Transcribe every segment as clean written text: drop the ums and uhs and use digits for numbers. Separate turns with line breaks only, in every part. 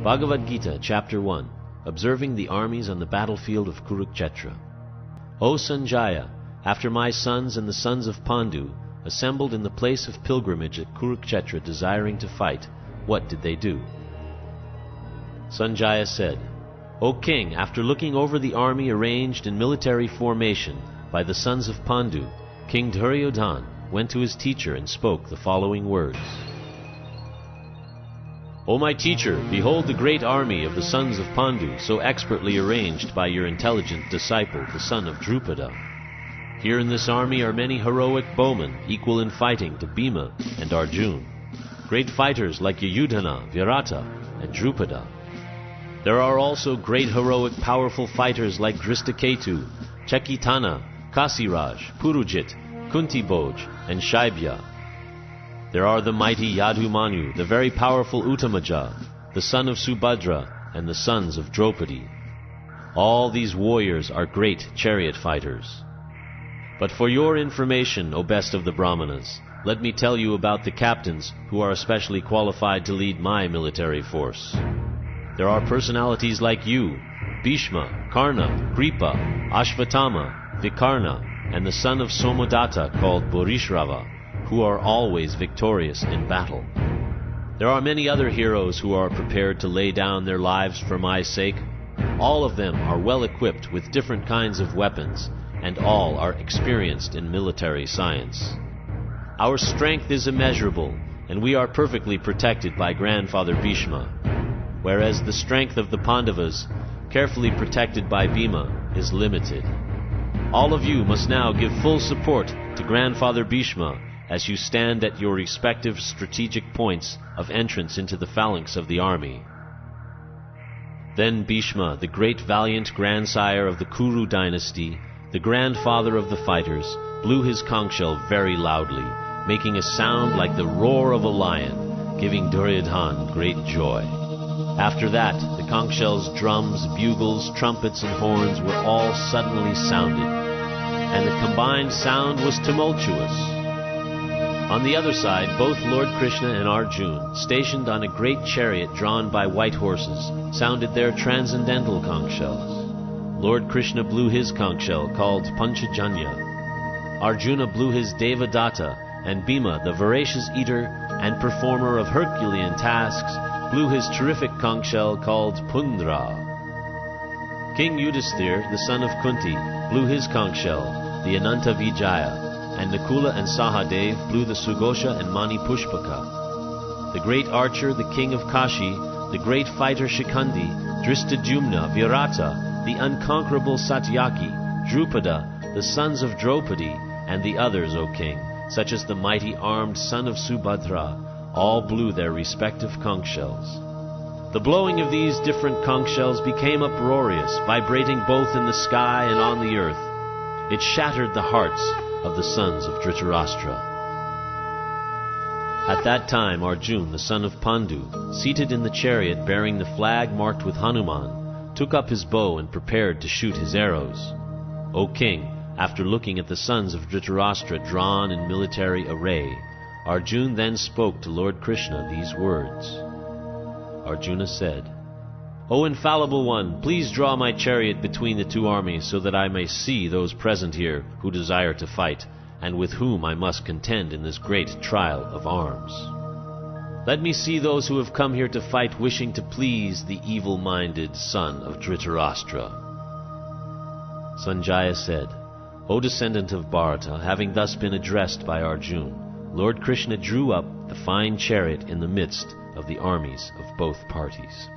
Bhagavad Gita, Chapter 1, Observing the Armies on the Battlefield of Kuruksetra. O Sanjaya, after my sons and the sons of Pandu assembled in the place of pilgrimage at Kurukshetra desiring to fight, what did they do? Sanjaya said, O king, after looking over the army arranged in military formation by the sons of Pandu, King Duryodhana went to his teacher and spoke the following words. O my teacher, behold the great army of the sons of Pandu, so expertly arranged by your intelligent disciple, the son of Drupada. Here in this army are many heroic bowmen, equal in fighting to Bhima and Arjuna, great fighters like Yudhana, Virata, and Drupada. There are also great heroic powerful fighters like Dhrishtaketu, Chekitana, Kasiraj, Purujit, Kuntibhoj, and Shaibya. There are the mighty Yadumanu, the very powerful Uttamaja, the son of Subhadra, and the sons of Draupadi. All these warriors are great chariot fighters. But for your information, O best of the Brahmanas, let me tell you about the captains who are especially qualified to lead my military force. There are personalities like you, Bhishma, Karna, Kripa, Ashvatthama, Vikarna, and the son of Somadatta called Bharishrava, who are always victorious in battle. There are many other heroes who are prepared to lay down their lives for my sake. All of them are well equipped with different kinds of weapons, and all are experienced in military science. Our strength is immeasurable, and we are perfectly protected by grandfather Bhishma, whereas the strength of the Pandavas, carefully protected by Bhima, is limited. All of you must now give full support to grandfather Bhishma as you stand at your respective strategic points of entrance into the phalanx of the army. Then Bhishma, the great valiant grandsire of the Kuru dynasty, the grandfather of the fighters, blew his conch shell very loudly, making a sound like the roar of a lion, giving Duryodhana great joy. After that, the conch shells, drums, bugles, trumpets, and horns were all suddenly sounded, and the combined sound was tumultuous. On the other side, both Lord Krishna and Arjuna, stationed on a great chariot drawn by white horses, sounded their transcendental conch shells. Lord Krishna blew his conch shell, called Panchajanya. Arjuna blew his Devadatta, and Bhima, the voracious eater and performer of Herculean tasks, blew his terrific conch shell, called Pundra. King Yudhisthira, the son of Kunti, blew his conch shell, the Ananta Vijaya, and Nakula and Sahadev blew the Sugosha and Mani Pushpaka. The great archer, the king of Kashi, the great fighter Shikandi, Drishtadyumna, Virata, the unconquerable Satyaki, Drupada, the sons of Draupadi, and the others, O king, such as the mighty armed son of Subhadra, all blew their respective conch shells. The blowing of these different conch shells became uproarious, vibrating both in the sky and on the earth. It shattered the hearts of the sons of Dhrtarastra. At that time Arjuna, the son of Pandu, seated in the chariot bearing the flag marked with Hanuman, took up his bow and prepared to shoot his arrows. O king, after looking at the sons of Dhritarashtra drawn in military array, Arjuna then spoke to Lord Krishna these words. Arjuna said, O infallible one, please draw my chariot between the two armies so that I may see those present here who desire to fight, and with whom I must contend in this great trial of arms. Let me see those who have come here to fight wishing to please the evil-minded son of Dhritarashtra. Sanjaya said, O descendant of Bharata, having thus been addressed by Arjuna, Lord Krishna drew up the fine chariot in the midst of the armies of both parties.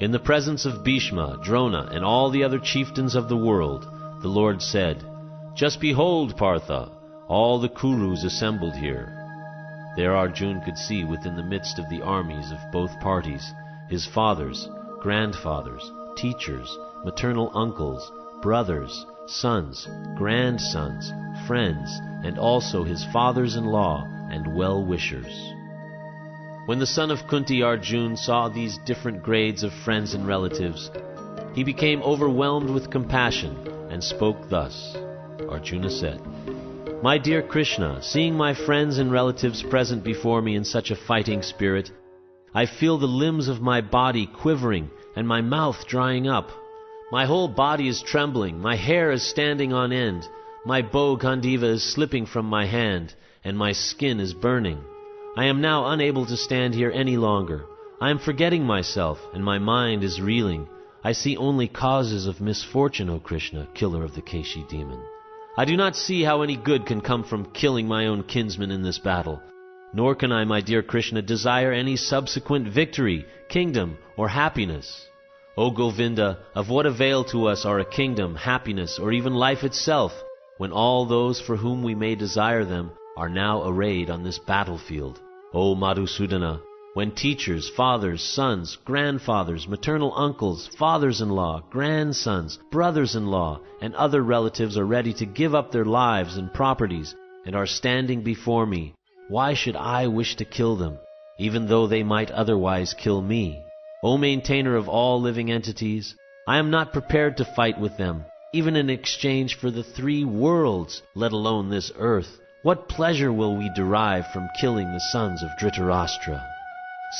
In the presence of Bhishma, Drona, and all the other chieftains of the world, the Lord said, Just behold, Partha, all the Kurus assembled here." There Arjuna could see within the midst of the armies of both parties his fathers, grandfathers, teachers, maternal uncles, brothers, sons, grandsons, friends, and also his fathers-in-law and well-wishers. When the son of Kunti, Arjuna, saw these different grades of friends and relatives, he became overwhelmed with compassion and spoke thus. Arjuna said, "My dear Krishna, seeing my friends and relatives present before me in such a fighting spirit, I feel the limbs of my body quivering and my mouth drying up. My whole body is trembling, my hair is standing on end, my bow Gandiva is slipping from my hand, and my skin is burning. I am now unable to stand here any longer. I am forgetting myself, and my mind is reeling. I see only causes of misfortune, O Krishna, killer of the Keshi demon. I do not see how any good can come from killing my own kinsman in this battle. Nor can I, my dear Krishna, desire any subsequent victory, kingdom, or happiness. O Govinda, of what avail to us are a kingdom, happiness, or even life itself, when all those for whom we may desire them are now arrayed on this battlefield? O Madhusudana, when teachers, fathers, sons, grandfathers, maternal uncles, fathers-in-law, grandsons, brothers-in-law, and other relatives are ready to give up their lives and properties and are standing before me, why should I wish to kill them, even though they might otherwise kill me? O maintainer of all living entities, I am not prepared to fight with them, even in exchange for the 3 worlds, let alone this earth. What pleasure will we derive from killing the sons of Dhrtarastra?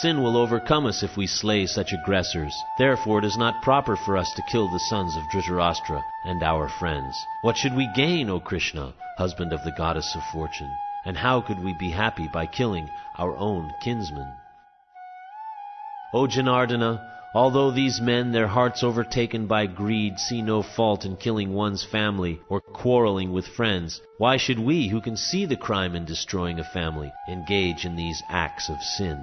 Sin will overcome us if we slay such aggressors. Therefore it is not proper for us to kill the sons of Dhrtarastra and our friends. What should we gain, O Krishna, husband of the goddess of fortune? And how could we be happy by killing our own kinsmen? O Janardana, although these men, their hearts overtaken by greed, see no fault in killing one's family or quarreling with friends, why should we, who can see the crime in destroying a family, engage in these acts of sin?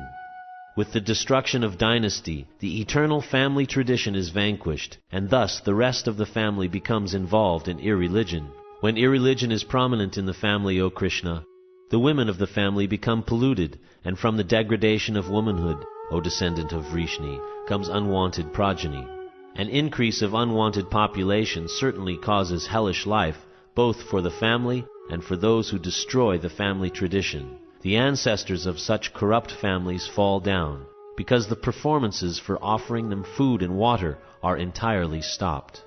With the destruction of dynasty, the eternal family tradition is vanquished, and thus the rest of the family becomes involved in irreligion. When irreligion is prominent in the family, O Krishna, the women of the family become polluted, and from the degradation of womanhood, O descendant of Vrishni, comes unwanted progeny. An increase of unwanted population certainly causes hellish life, both for the family and for those who destroy the family tradition. The ancestors of such corrupt families fall down, because the performances for offering them food and water are entirely stopped.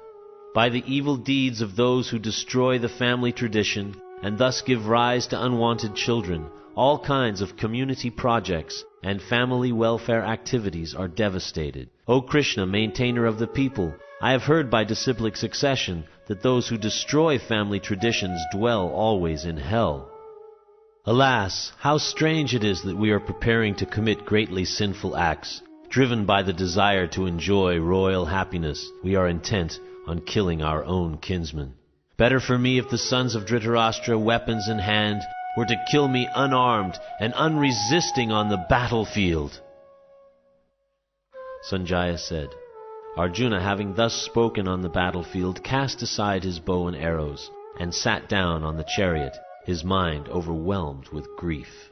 By the evil deeds of those who destroy the family tradition, and thus give rise to unwanted children, all kinds of community projects and family welfare activities are devastated. O Krishna, maintainer of the people, I have heard by disciplic succession that those who destroy family traditions dwell always in hell. Alas, how strange it is that we are preparing to commit greatly sinful acts. Driven by the desire to enjoy royal happiness, we are intent on killing our own kinsmen. Better for me if the sons of Dhrtarastra, weapons in hand, were to kill me unarmed and unresisting on the battlefield." Sanjaya said, Arjuna, having thus spoken on the battlefield, cast aside his bow and arrows, and sat down on the chariot, his mind overwhelmed with grief.